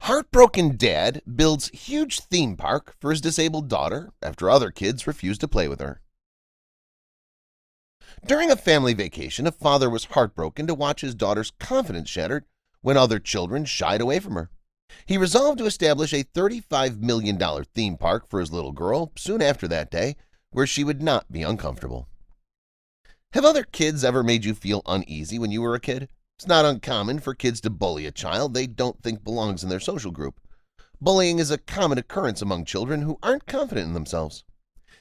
Heartbroken dad builds huge theme park for his disabled daughter after other kids refuse to play with her. During a family vacation, a father was heartbroken to watch his daughter's confidence shattered when other children shied away from her. He resolved to establish a $35 million theme park for his little girl soon after that day, where she would not be uncomfortable. Have other kids ever made you feel uneasy when you were a kid? It's not uncommon for kids to bully a child they don't think belongs in their social group. Bullying is a common occurrence among children who aren't confident in themselves.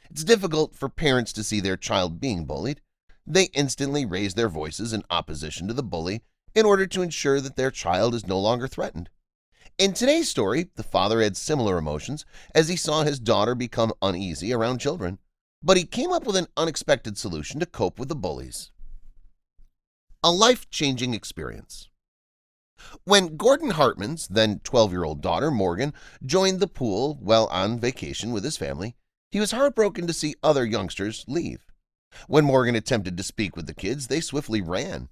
It's difficult for parents to see their child being bullied. They instantly raise their voices in opposition to the bully in order to ensure that their child is no longer threatened. In today's story, the father had similar emotions as he saw his daughter become uneasy around children, but he came up with an unexpected solution to cope with the bullies. A life-changing experience. When Gordon Hartman's then 12-year-old daughter, Morgan, joined the pool while on vacation with his family, he was heartbroken to see other youngsters leave. When Morgan attempted to speak with the kids, they swiftly ran.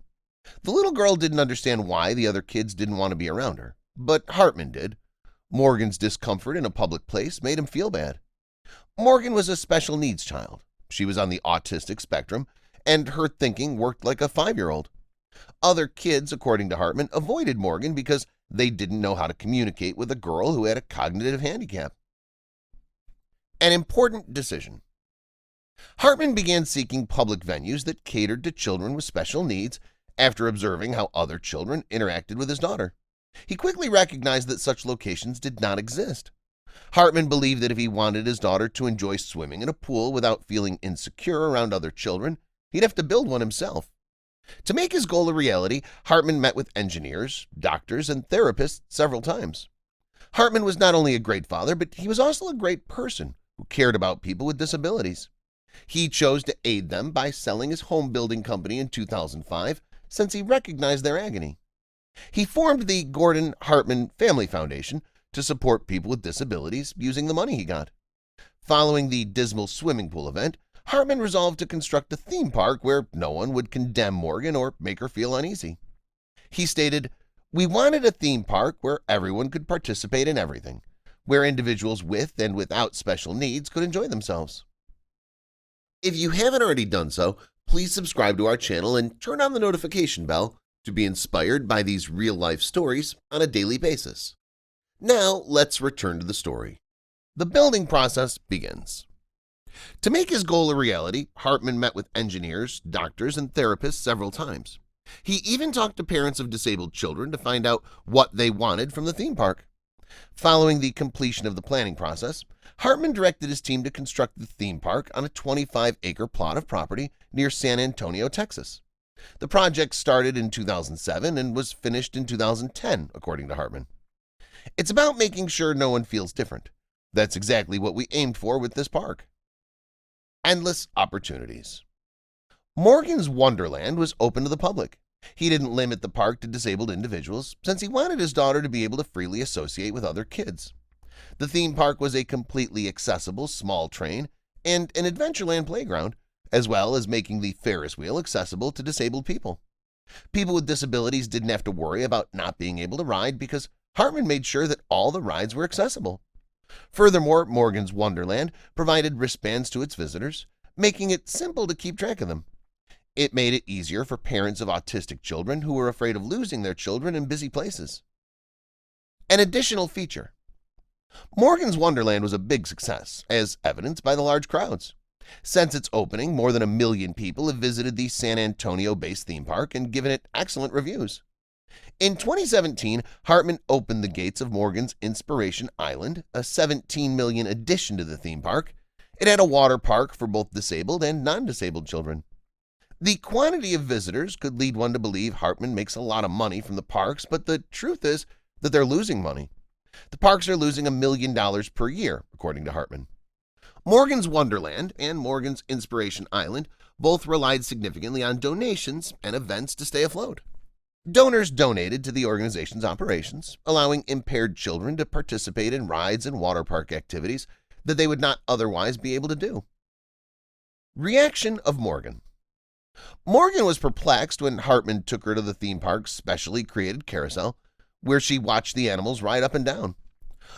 The little girl didn't understand why the other kids didn't want to be around her, but Hartman did. Morgan's discomfort in a public place made him feel bad. Morgan was a special needs child. She was on the autistic spectrum, and her thinking worked like a 5-year-old. Other kids, according to Hartman, avoided Morgan because they didn't know how to communicate with a girl who had a cognitive handicap. An important decision. Hartman began seeking public venues that catered to children with special needs after observing how other children interacted with his daughter. He quickly recognized that such locations did not exist. Hartman believed that if he wanted his daughter to enjoy swimming in a pool without feeling insecure around other children, he'd have to build one himself. To make his goal a reality, Hartman met with engineers, doctors, and therapists several times. Hartman was not only a great father, but he was also a great person who cared about people with disabilities. He chose to aid them by selling his home building company in 2005 since he recognized their agony. He formed the Gordon Hartman Family Foundation to support people with disabilities using the money he got. Following the dismal swimming pool event, Hartman resolved to construct a theme park where no one would condemn Morgan or make her feel uneasy. He stated, "We wanted a theme park where everyone could participate in everything, where individuals with and without special needs could enjoy themselves." If you haven't already done so, please subscribe to our channel and turn on the notification bell to be inspired by these real-life stories on a daily basis. Now, let's return to the story. The building process begins. To make his goal a reality, Hartman met with engineers, doctors, and therapists several times. He even talked to parents of disabled children to find out what they wanted from the theme park. Following the completion of the planning process, Hartman directed his team to construct the theme park on a 25-acre plot of property near San Antonio, Texas. The project started in 2007 and was finished in 2010, according to Hartman. It's about making sure no one feels different. That's exactly what we aimed for with this park. Endless opportunities. Morgan's Wonderland was open to the public. He didn't limit the park to disabled individuals since he wanted his daughter to be able to freely associate with other kids. The theme park was a completely accessible small train and an Adventureland playground, as well as making the Ferris wheel accessible to disabled people. People with disabilities didn't have to worry about not being able to ride because Hartman made sure that all the rides were accessible. Furthermore, Morgan's Wonderland provided wristbands to its visitors, making it simple to keep track of them. It made it easier for parents of autistic children who were afraid of losing their children in busy places. An additional feature. Morgan's Wonderland was a big success, as evidenced by the large crowds. Since its opening, more than 1 million people have visited the San Antonio-based theme park and given it excellent reviews. In 2017, Hartman opened the gates of Morgan's Inspiration Island, a $17 million addition to the theme park. It had a water park for both disabled and non-disabled children. The quantity of visitors could lead one to believe Hartman makes a lot of money from the parks, but the truth is that they're losing money. The parks are losing $1 million per year, according to Hartman. Morgan's Wonderland and Morgan's Inspiration Island both relied significantly on donations and events to stay afloat. Donors donated to the organization's operations, allowing impaired children to participate in rides and water park activities that they would not otherwise be able to do. Reaction of Morgan. Morgan was perplexed when Hartman took her to the theme park's specially created carousel. where she watched the animals ride up and down.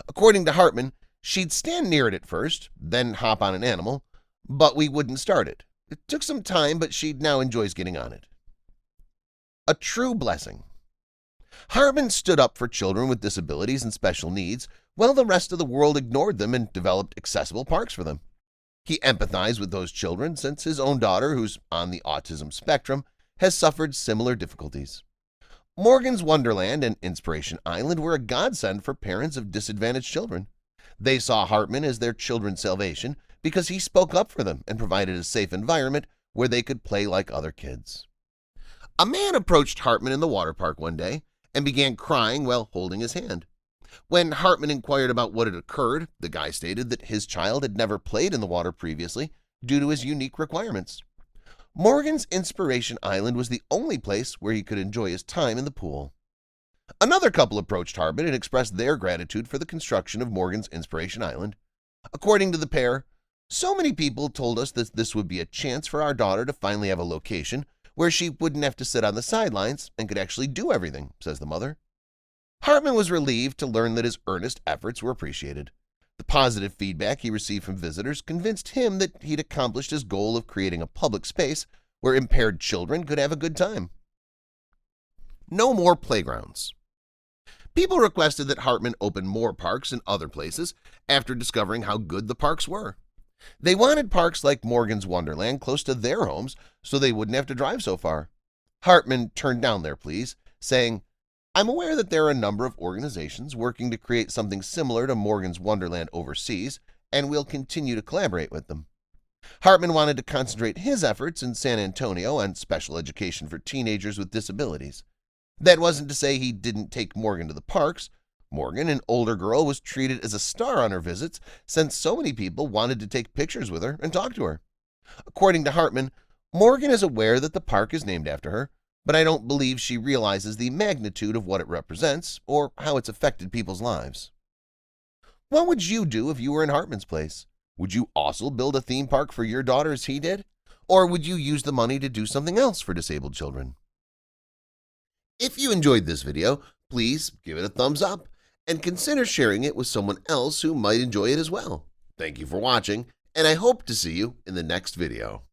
According to Hartman, she'd stand near it at first, then hop on an animal, but we wouldn't start it. It took some time, but she now enjoys getting on it. A true blessing. Hartman stood up for children with disabilities and special needs, while the rest of the world ignored them and developed accessible parks for them. He empathized with those children since his own daughter, who's on the autism spectrum, has suffered similar difficulties. Morgan's Wonderland and Inspiration Island were a godsend for parents of disadvantaged children. They saw Hartman as their children's salvation because he spoke up for them and provided a safe environment where they could play like other kids. A man approached Hartman in the water park one day and began crying while holding his hand. When Hartman inquired about what had occurred, the guy stated that his child had never played in the water previously due to his unique requirements. Morgan's Inspiration Island was the only place where he could enjoy his time in the pool. Another couple approached Hartman and expressed their gratitude for the construction of Morgan's Inspiration Island. According to the pair, "So many people told us that this would be a chance for our daughter to finally have a location where she wouldn't have to sit on the sidelines and could actually do everything," says the mother. Hartman was relieved to learn that his earnest efforts were appreciated. The positive feedback he received from visitors convinced him that he'd accomplished his goal of creating a public space where impaired children could have a good time. No more playgrounds. People requested that Hartman open more parks in other places after discovering how good the parks were. They wanted parks like Morgan's Wonderland close to their homes so they wouldn't have to drive so far. Hartman turned down their pleas, saying, "I'm aware that there are a number of organizations working to create something similar to Morgan's Wonderland overseas, and we'll continue to collaborate with them." Hartman wanted to concentrate his efforts in San Antonio on special education for teenagers with disabilities. That wasn't to say he didn't take Morgan to the parks. Morgan, an older girl, was treated as a star on her visits since so many people wanted to take pictures with her and talk to her. According to Hartman, Morgan is aware that the park is named after her, but I don't believe she realizes the magnitude of what it represents or how it's affected people's lives. What would you do if you were in Hartman's place? Would you also build a theme park for your daughter as he did? Or would you use the money to do something else for disabled children? If you enjoyed this video, please give it a thumbs up and consider sharing it with someone else who might enjoy it as well. Thank you for watching, and I hope to see you in the next video.